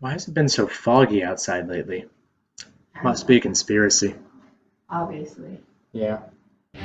Why has it been so foggy outside lately? I don't Must be a know, conspiracy. obviously. Yeah.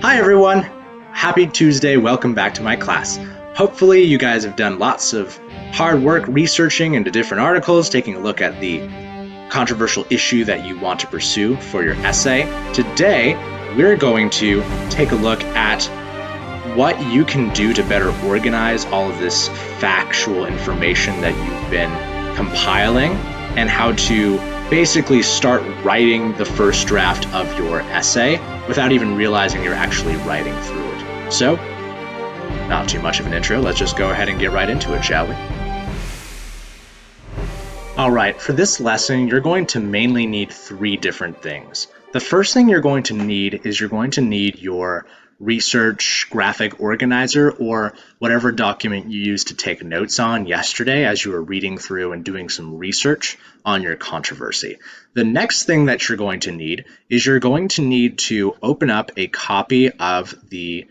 Hi, everyone. Happy Tuesday. Welcome back to my class. Hopefully, you guys have done lots of hard work researching into different articles, taking a look at the controversial issue that you want to pursue for your essay. Today, we're going to take a look at what you can do to better organize all of this factual information that you've been compiling and how to basically start writing the first draft of your essay without even realizing you're actually writing through it. So, not too much of an intro, let's just go ahead and get right into it, shall we? Alright, for this lesson, you're going to mainly need three different things. The first thing you're going to need is you're going to need your research graphic organizer or whatever document you used to take notes on yesterday as you were reading through and doing some research on your controversy. The next thing that you're going to need is you're going to need to open up a copy of the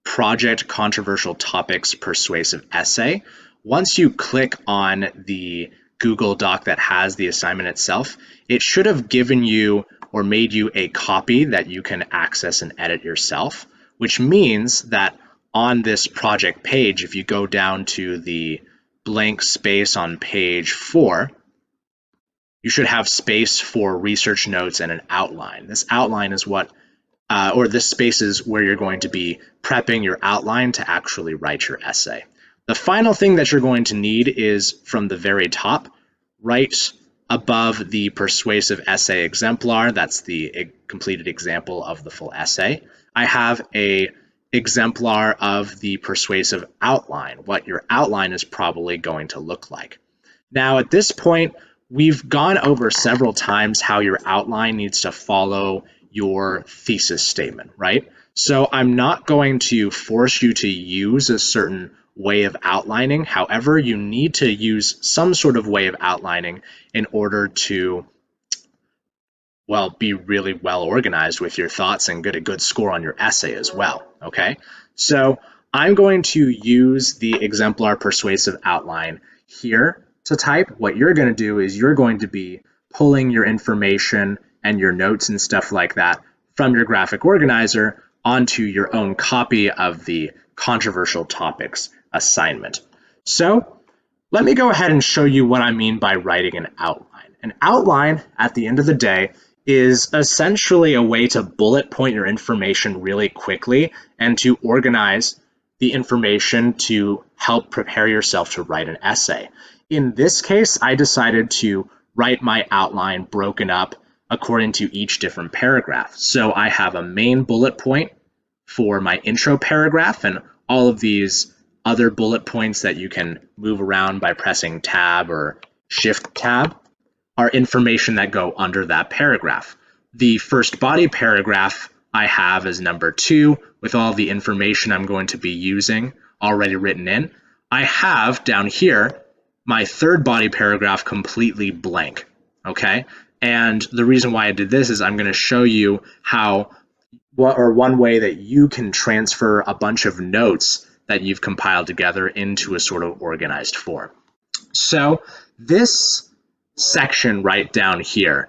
Project Controversial Topics Persuasive Essay. Once you click on the Google Doc that has the assignment itself, it should have given you or made you a copy that you can access and edit yourself, which means that on this project page, if you go down to the blank space on page 4, you should have space for research notes and an outline. This outline is or this space is where you're going to be prepping your outline to actually write your essay. The final thing that you're going to need is from the very top, right above the persuasive essay exemplar. That's the completed example of the full essay. I have a exemplar of the persuasive outline, what your outline is probably going to look like. Now, at this point, we've gone over several times how your outline needs to follow your thesis statement, right? So I'm not going to force you to use a certain way of outlining. However, you need to use some sort of way of outlining in order to, well, be really well organized with your thoughts and get a good score on your essay as well, okay? So I'm going to use the exemplar persuasive outline here to type. What you're going to do is you're going to be pulling your information and your notes and stuff like that from your graphic organizer onto your own copy of the controversial topics assignment. So let me go ahead and show you what I mean by writing an outline. An outline, at the end of the day, is essentially a way to bullet point your information really quickly and to organize the information to help prepare yourself to write an essay. In this case, I decided to write my outline broken up according to each different paragraph. So I have a main bullet point for my intro paragraph and all of these other bullet points that you can move around by pressing tab or shift tab are information that go under that paragraph. The first body paragraph I have is number 2 with all the information I'm going to be using already written in. I have down here my third body paragraph completely blank, okay? And the reason why I did this is I'm going to show you how one way that you can transfer a bunch of notes that you've compiled together into a sort of organized form. So this section right down here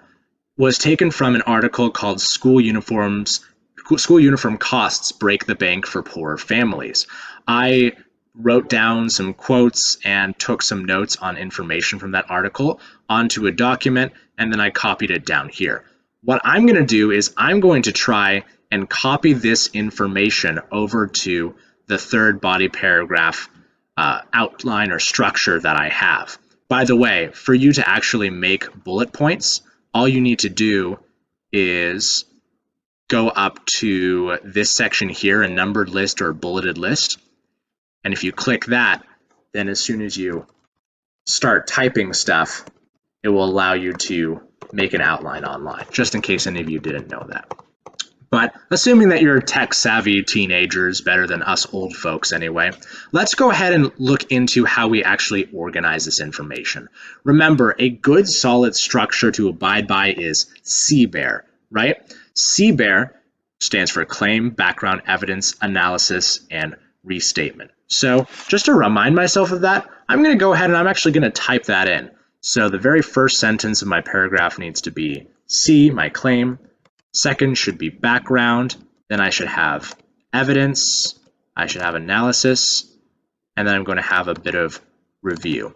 was taken from an article called School Uniform Costs Break the Bank for Poor Families. I wrote down some quotes and took some notes on information from that article onto a document, and then I copied it down here. What I'm going to do is I'm going to try and copy this information over to the third body paragraph outline or structure that I have. By the way, for you to actually make bullet points, all you need to do is go up to this section here, a numbered list or bulleted list. And if you click that, then as soon as you start typing stuff, it will allow you to make an outline online, just in case any of you didn't know that. But assuming that you're tech-savvy teenagers, better than us old folks anyway, let's go ahead and look into how we actually organize this information. Remember, a good solid structure to abide by is CBEAR, right? CBEAR stands for Claim, Background Evidence, Analysis, and Restatement. So just to remind myself of that, I'm going to go ahead and I'm actually going to type that in. So the very first sentence of my paragraph needs to be C, my claim. Second should be background. Then I should have evidence. I should have analysis. And then I'm going to have a bit of review.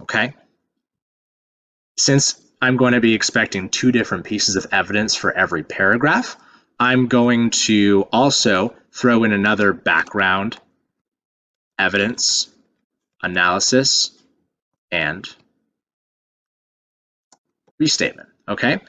Okay? Since I'm going to be expecting two different pieces of evidence for every paragraph, I'm going to also throw in another background, evidence, analysis, and restatement. Okay?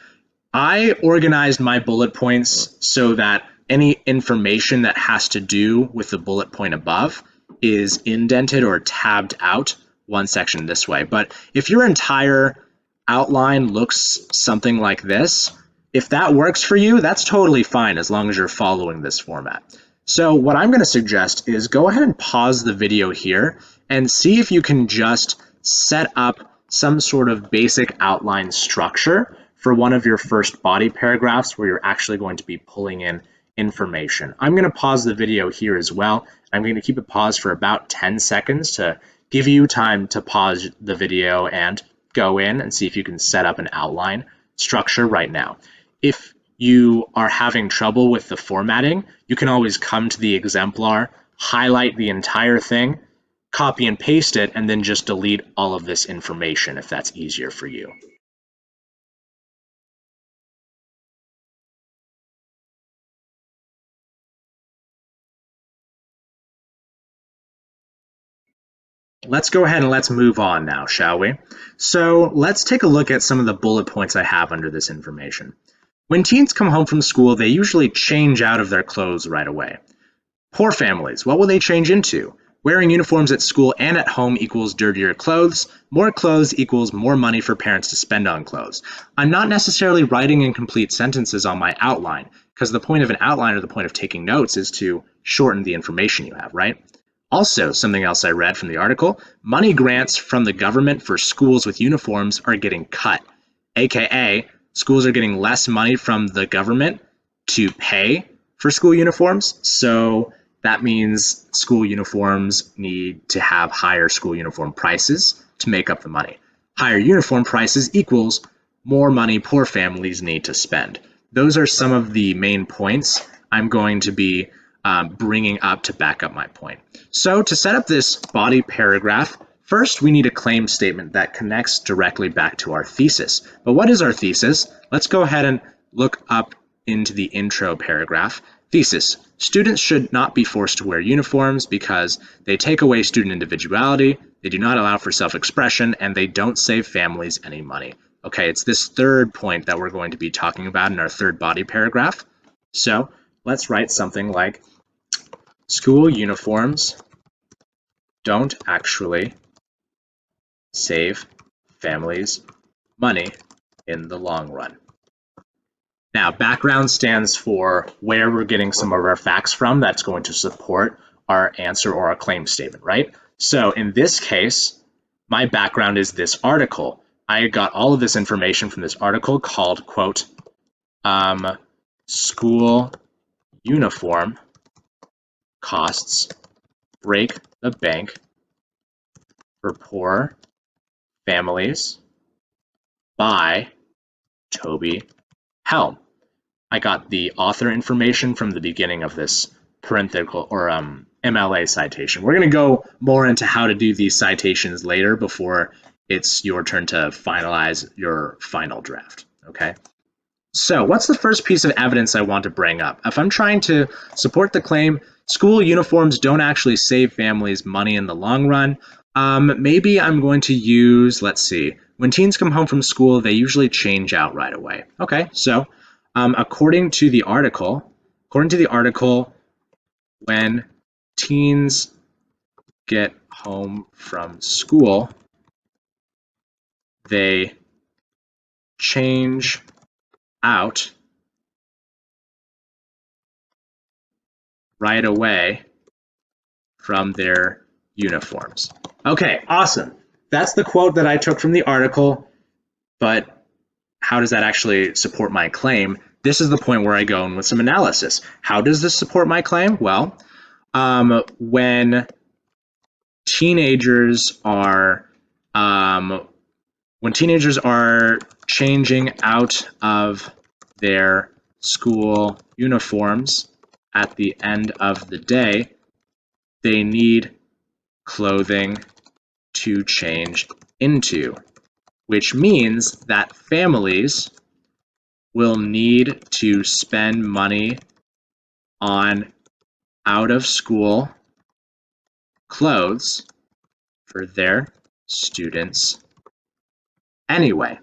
I organized my bullet points so that any information that has to do with the bullet point above is indented or tabbed out one section this way. But if your entire outline looks something like this, if that works for you, that's totally fine as long as you're following this format. So what I'm going to suggest is go ahead and pause the video here and see if you can just set up some sort of basic outline structure for one of your first body paragraphs where you're actually going to be pulling in information. I'm going to pause the video here as well. I'm going to keep it paused for about 10 seconds to give you time to pause the video and go in and see if you can set up an outline structure right now. If you are having trouble with the formatting, you can always come to the exemplar, highlight the entire thing, copy and paste it, and then just delete all of this information if that's easier for you. Let's go ahead and let's move on now, shall we? So let's take a look at some of the bullet points I have under this information. When teens come home from school, they usually change out of their clothes right away. Poor families, what will they change into? Wearing uniforms at school and at home equals dirtier clothes. More clothes equals more money for parents to spend on clothes. I'm not necessarily writing in complete sentences on my outline, because the point of an outline or the point of taking notes is to shorten the information you have, right? Also, something else I read from the article, money grants from the government for schools with uniforms are getting cut, aka schools are getting less money from the government to pay for school uniforms. So that means school uniforms need to have higher school uniform prices to make up the money. Higher uniform prices equals more money poor families need to spend. Those are some of the main points I'm going to be bringing up to back up my point. So to set up this body paragraph, first we need a claim statement that connects directly back to our thesis. But what is our thesis? Let's go ahead and look up into the intro paragraph. Thesis: students should not be forced to wear uniforms because they take away student individuality, they do not allow for self-expression, and they don't save families any money. Okay, it's this third point that we're going to be talking about in our third body paragraph. So let's write something like, school uniforms don't actually save families money in the long run. Now, background stands for where we're getting some of our facts from that's going to support our answer or our claim statement, right? So in this case, my background is this article. I got all of this information from this article called, quote, school uniform costs break the bank for poor families by Toby Helm. I got the author information from the beginning of this parenthetical or MLA citation. We're going to go more into how to do these citations later before it's your turn to finalize your final draft, okay? So what's the first piece of evidence I want to bring up? If I'm trying to support the claim, school uniforms don't actually save families money in the long run, maybe I'm going to use, let's see, when teens come home from school, they usually change out right away. Okay, so according to the article, when teens get home from school, they change out right away from their uniforms. Okay, awesome. That's the quote that I took from the article, but how does that actually support my claim? This is the point where I go in with some analysis. How does this support my claim? Well, when teenagers are when teenagers are changing out of their school uniforms at the end of the day, they need clothing to change into, which means that families will need to spend money on out of school clothes for their students anyway.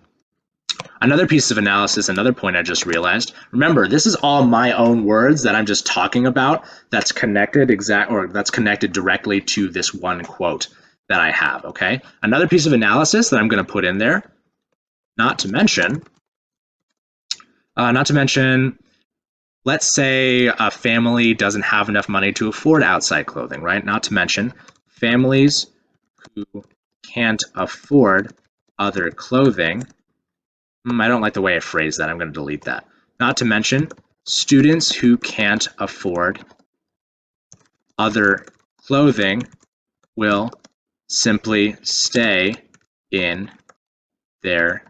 Another piece of analysis, another point I just realized. Remember, this is all my own words that I'm just talking about that's connected that's connected directly to this one quote that I have, okay? Another piece of analysis that I'm going to put in there, not to mention, let's say a family doesn't have enough money to afford outside clothing, right? Not to mention families who can't afford other clothing. I don't like the way I phrased that. I'm going to delete that. Not to mention students who can't afford other clothing will simply stay in their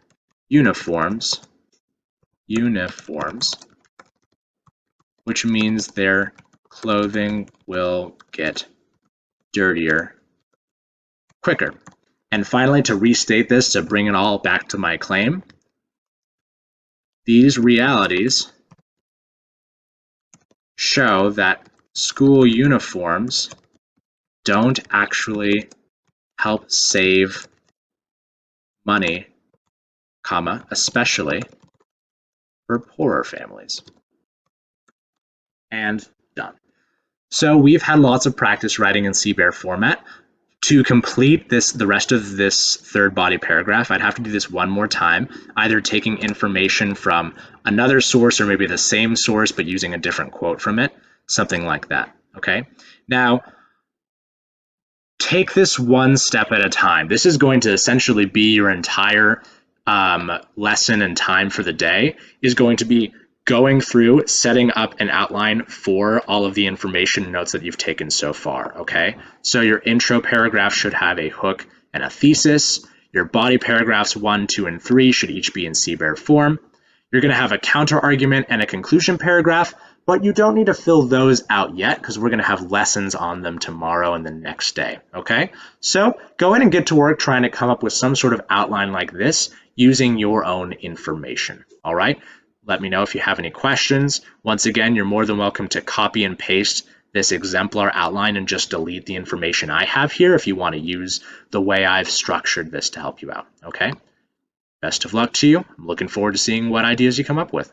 uniforms, which means their clothing will get dirtier quicker. And finally, to restate this, to bring it all back to my claim, these realities show that school uniforms don't actually help save money, especially for poorer families. And done. So we've had lots of practice writing in CBEAR format. To complete the rest of this third body paragraph, I'd have to do this one more time, either taking information from another source or maybe the same source but using a different quote from it, something like that, okay? Now, take this one step at a time. This is going to essentially be your entire lesson and time for the day, is going to be going through, setting up an outline for all of the information notes that you've taken so far, okay? So your intro paragraph should have a hook and a thesis. Your body paragraphs 1, 2, and 3 should each be in CBEAR form. You're going to have a counter argument and a conclusion paragraph, but you don't need to fill those out yet because we're going to have lessons on them tomorrow and the next day, okay? So go in and get to work trying to come up with some sort of outline like this using your own information, all right? Let me know if you have any questions. Once again, you're more than welcome to copy and paste this exemplar outline and just delete the information I have here if you want to use the way I've structured this to help you out, okay? Best of luck to you. I'm looking forward to seeing what ideas you come up with.